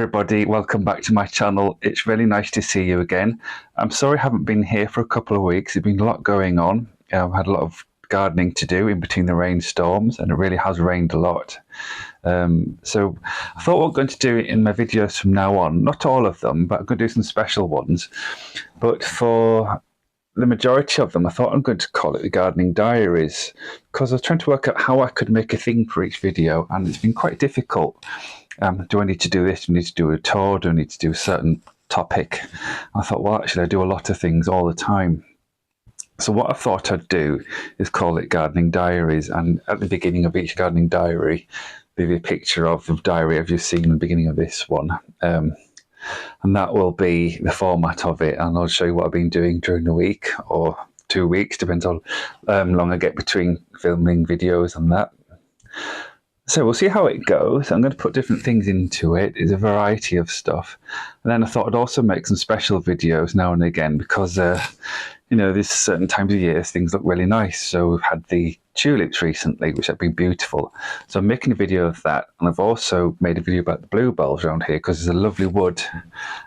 everybody, welcome back to my channel. It's really nice to see you again. I'm sorry I haven't been here for a couple of weeks. There's been a lot going on. I've had a lot of gardening to do in between the rainstorms, and it really has rained a lot. So I thought what I'm going to do in my videos from now on, not all of them, but I'm going to do some special ones. But for the majority of them, I thought I'm going to call it the Gardening Diaries, because I was trying to work out how I could make a theme for each video, and it's been quite difficult. Do I need to do this? Do I need to do a tour? Do I need to do a certain topic? I thought, well, actually, I do a lot of things all the time. So what I thought I'd do is call it Gardening Diaries, and at the beginning of each Gardening Diary, there'll be a picture of the diary I've just seen in the beginning of this one. And that will be the format of it, and I'll show you what I've been doing during the week, or 2 weeks, depends on how long I get between filming videos and that. So we'll see how it goes. I'm going to put different things into it. It's a variety of stuff. And then I thought I'd also make some special videos now and again because, there's certain times of year things look really nice. So we've had the tulips recently, which have been beautiful. So I'm making a video of that. And I've also made a video about the bluebells around here because there's a lovely wood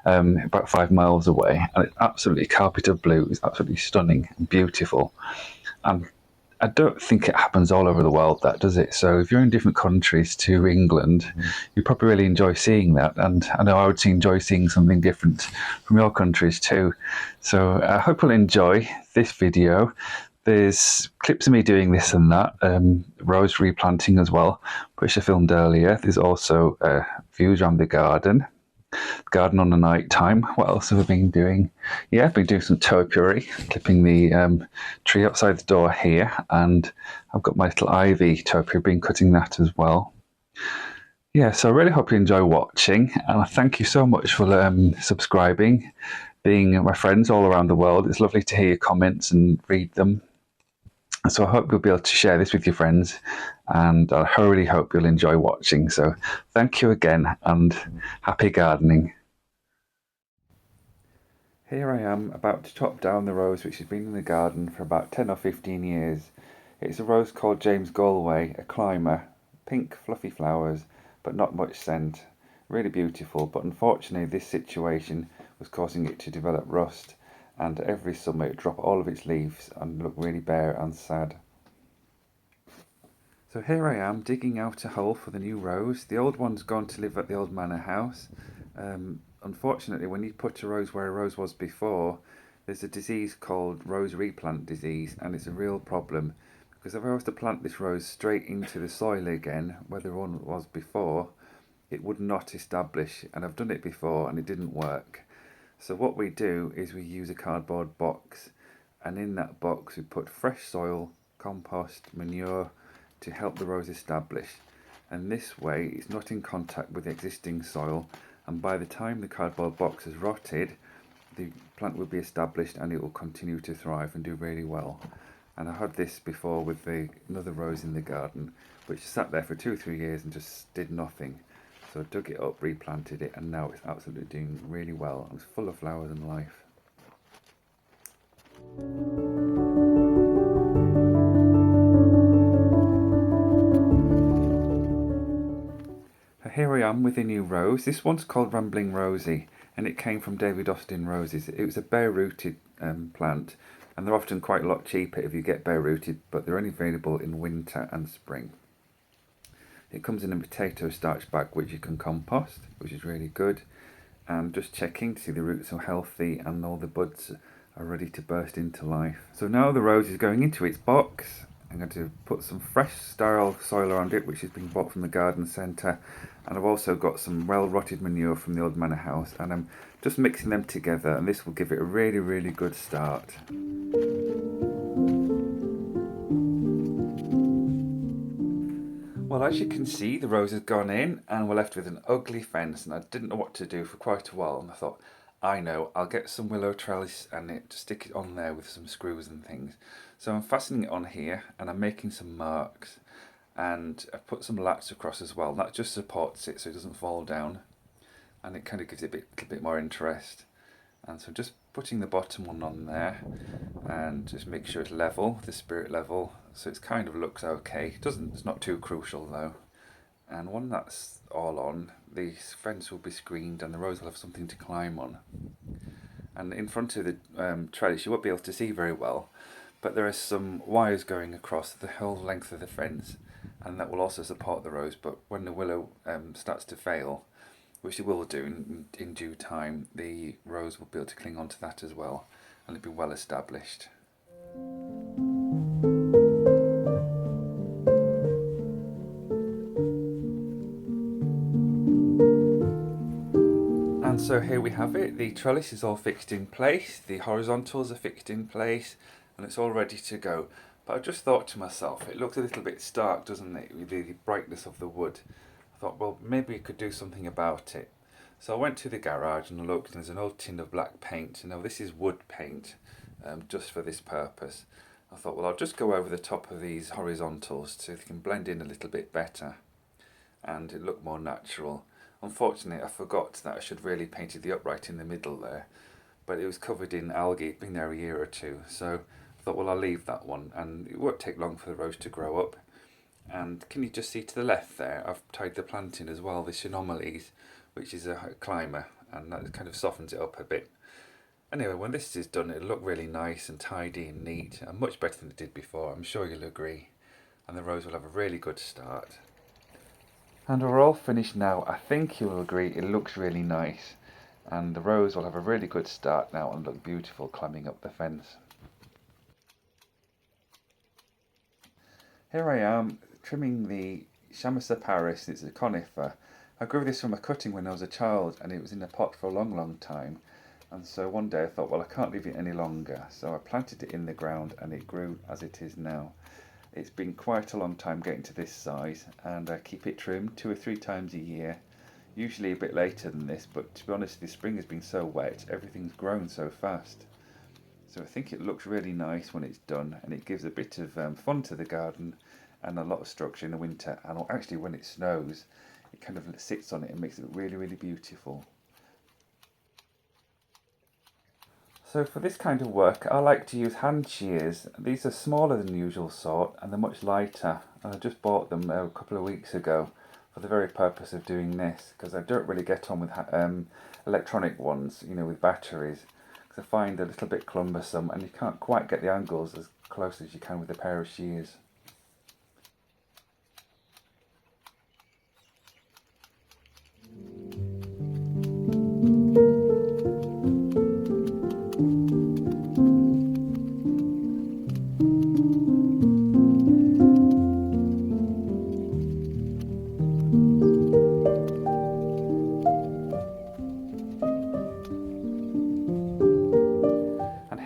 about 5 miles away. And it's absolutely carpet of blue. It's absolutely stunning and beautiful. And I don't think it happens all over the world, that does it? So if you're in different countries to England, you probably really enjoy seeing that. And I know I would enjoy seeing something different from your countries too. So I hope you'll enjoy this video. There's clips of me doing this and that, rose replanting as well, which I filmed earlier. There's also views around the garden on the night time. What else have I been doing? Yeah, I've been doing some topiary, clipping the tree outside the door here, and I've got my little ivy topiary, been cutting that as well. Yeah, so I really hope you enjoy watching, and I thank you so much for subscribing, being my friends all around the world. It's lovely to hear your comments and read them. So I hope you'll be able to share this with your friends, and I really hope you'll enjoy watching. So thank you again, and happy gardening. Here I am about to top down the rose which has been in the garden for about 10 or 15 years. It's a rose called James Galway, a climber, pink fluffy flowers but not much scent. Really beautiful, but unfortunately this situation was causing it to develop rust, and every summer it drop all of its leaves and look really bare and sad. So here I am digging out a hole for the new rose. The old one's gone to live at the old manor house. Unfortunately, when you put a rose where a rose was before, there's a disease called rose replant disease, and it's a real problem because if I was to plant this rose straight into the soil again where the one was before, it would not establish, and I've done it before and it didn't work. So what we do is we use a cardboard box, and in that box we put fresh soil, compost, manure to help the rose establish. And this way it's not in contact with the existing soil, and by the time the cardboard box has rotted, the plant will be established and it will continue to thrive and do really well. And I had this before with another rose in the garden, which sat there for 2 or 3 years and just did nothing. So I dug it up, replanted it, and now it's absolutely doing really well. It's full of flowers and life. So here I am with a new rose. This one's called Rambling Rosie, and it came from David Austin Roses. It was a bare-rooted plant, and they're often quite a lot cheaper if you get bare-rooted, but they're only available in winter and spring. It comes in a potato starch bag which you can compost, which is really good. And just checking to see the roots are healthy and all the buds are ready to burst into life. So now the rose is going into its box. I'm going to put some fresh sterile soil around it, which has been bought from the garden centre. And I've also got some well-rotted manure from the old manor house, and I'm just mixing them together, and this will give it a really, really good start. Well, as you can see, the rose has gone in and we're left with an ugly fence, and I didn't know what to do for quite a while, and I thought, I know, I'll get some willow trellis and stick it on there with some screws and things. So I'm fastening it on here and I'm making some marks, and I've put some lats across as well. That just supports it so it doesn't fall down, and it kind of gives it a little bit more interest. And so just putting the bottom one on there and just make sure it's level, the spirit level, so it kind of looks okay. It's not too crucial though. And when that's all on, the fence will be screened and the rose will have something to climb on. And in front of the trellis you won't be able to see very well, but there are some wires going across the whole length of the fence, and that will also support the rose. But when the willow starts to fail, which it will do in due time, the rose will be able to cling onto that as well, and it'll be well established. And so here we have it. The trellis is all fixed in place, the horizontals are fixed in place, and it's all ready to go. But I just thought to myself, it looks a little bit stark, doesn't it, with the brightness of the wood. I thought, well, maybe we could do something about it. So I went to the garage and looked, and there's an old tin of black paint. Now this is wood paint, just for this purpose. I thought, well, I'll just go over the top of these horizontals so they can blend in a little bit better and it look more natural. Unfortunately, I forgot that I should really painted the upright in the middle there, but it was covered in algae. It'd been there a year or two, so I thought, well, I'll leave that one, and it won't take long for the rose to grow up. And can you just see to the left there, I've tied the plant in as well, this anomalies, which is a climber, and that kind of softens it up a bit. Anyway, when this is done, it'll look really nice and tidy and neat, and much better than it did before, I'm sure you'll agree. And the rose will have a really good start. And we're all finished now. I think you'll agree it looks really nice, and the rose will have a really good start now and look beautiful climbing up the fence. Here I am trimming the Topiary. It's a conifer. I grew this from a cutting when I was a child, and it was in a pot for a long time, and so one day I thought, well, I can't leave it any longer, so I planted it in the ground and it grew as it is now. It's been quite a long time getting to this size, and I keep it trimmed 2 or 3 times a year, usually a bit later than this, but to be honest, this spring has been so wet, everything's grown so fast. So I think it looks really nice when it's done, and it gives a bit of fun to the garden and a lot of structure in the winter, and actually when it snows it kind of sits on it and makes it really, really beautiful. So for this kind of work I like to use hand shears. These are smaller than the usual sort and they're much lighter, and I just bought them a couple of weeks ago for the very purpose of doing this, because I don't really get on with electronic ones, you know, with batteries, because I find they're a little bit cumbersome and you can't quite get the angles as close as you can with a pair of shears.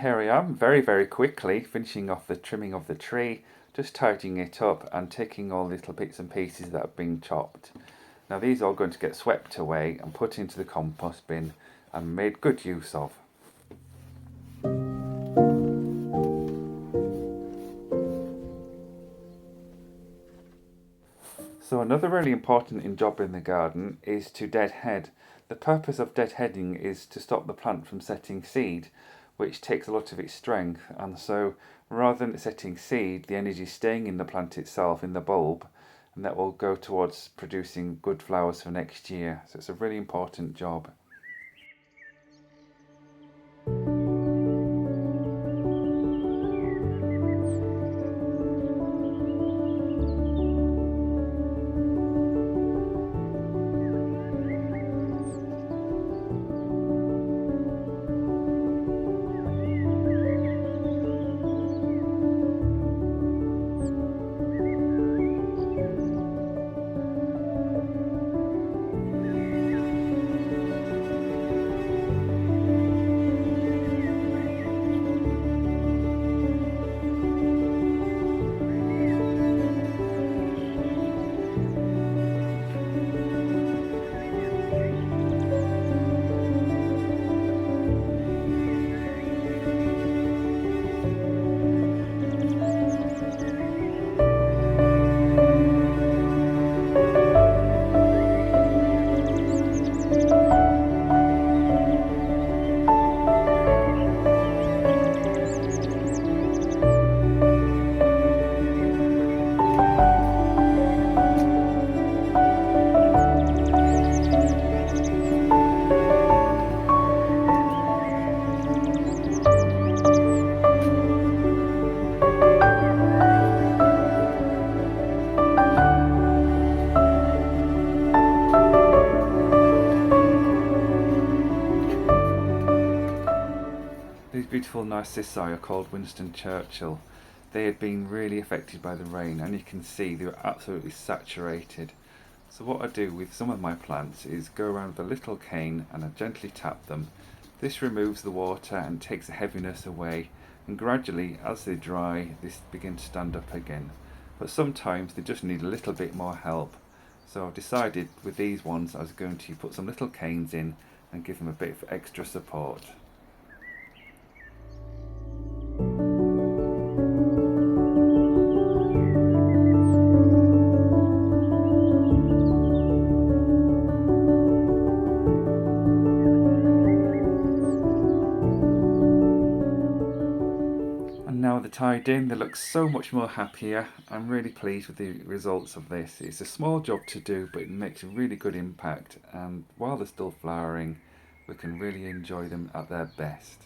Here I am, very quickly finishing off the trimming of the tree, just tidying it up and taking all the little bits and pieces that have been chopped. Now these are all going to get swept away and put into the compost bin and made good use of. So another really important job in the garden is to deadhead. The purpose of deadheading is to stop the plant from setting seed, which takes a lot of its strength, and so rather than it setting seed, the energy is staying in the plant itself, in the bulb, and that will go towards producing good flowers for next year. So it's a really important job. beautiful narcissi are called Winston Churchill. They had been really affected by the rain, and you can see they were absolutely saturated. So what I do with some of my plants is go around with a little cane and I gently tap them. This removes the water and takes the heaviness away, and gradually as they dry they begin to stand up again. But sometimes they just need a little bit more help. So I've decided with these ones I was going to put some little canes in and give them a bit of extra support. And now they're tied in, they look so much more happier. I'm really pleased with the results of this. It's a small job to do, but it makes a really good impact, and while they're still flowering we can really enjoy them at their best.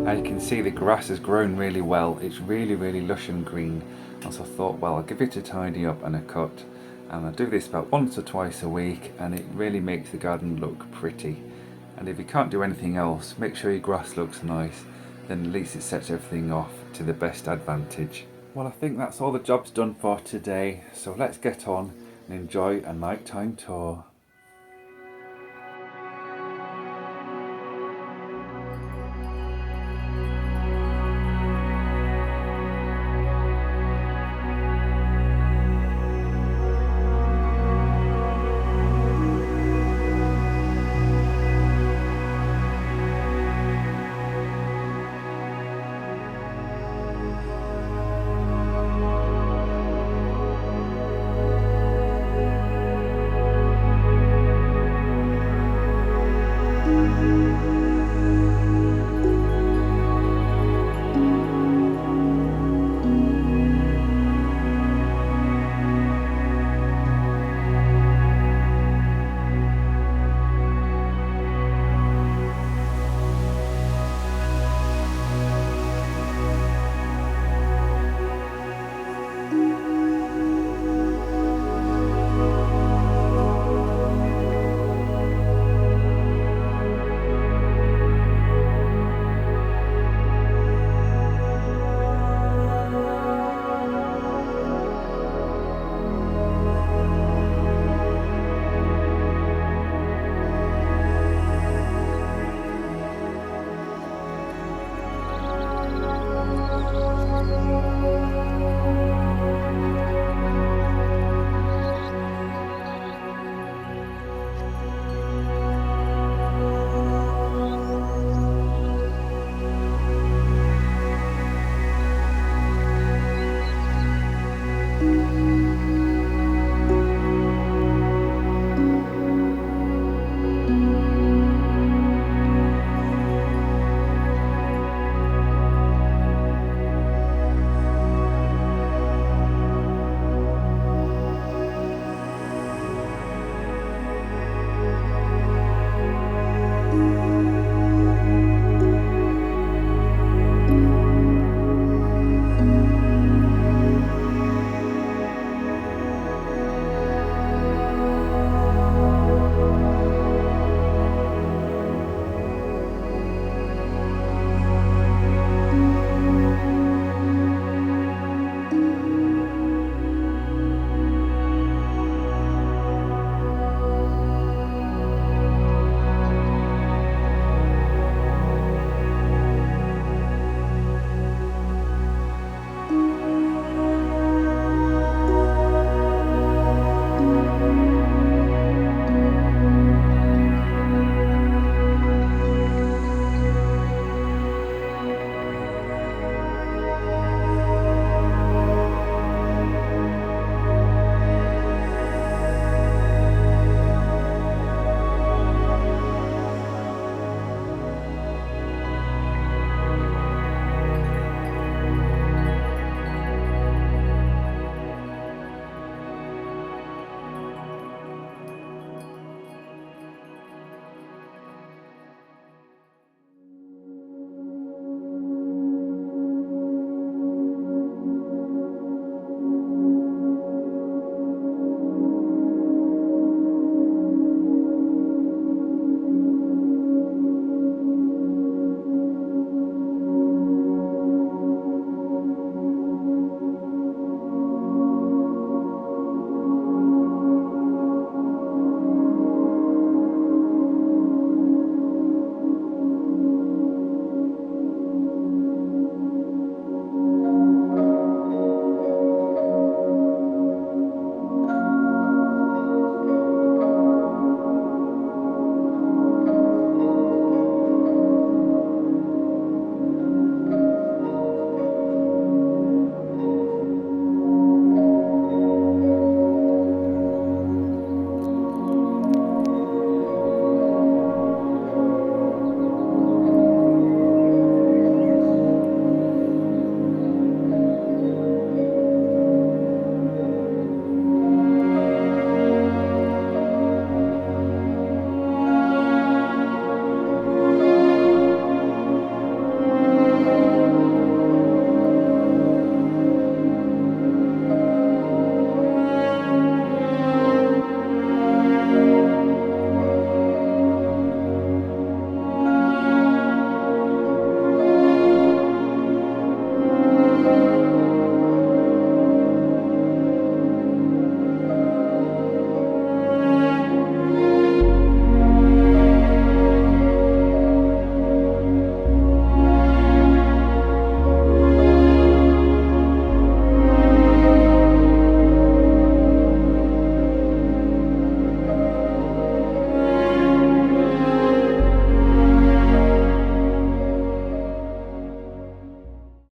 As you can see, the grass has grown really well. It's really lush and green, and so I thought, well, I'll give it a tidy up and a cut, and I do this about once or twice a week, and it really makes the garden look pretty. And if you can't do anything else, make sure your grass looks nice, then at least it sets everything off to the best advantage. Well, I think that's all the job's done for today, so let's get on and enjoy a nighttime tour.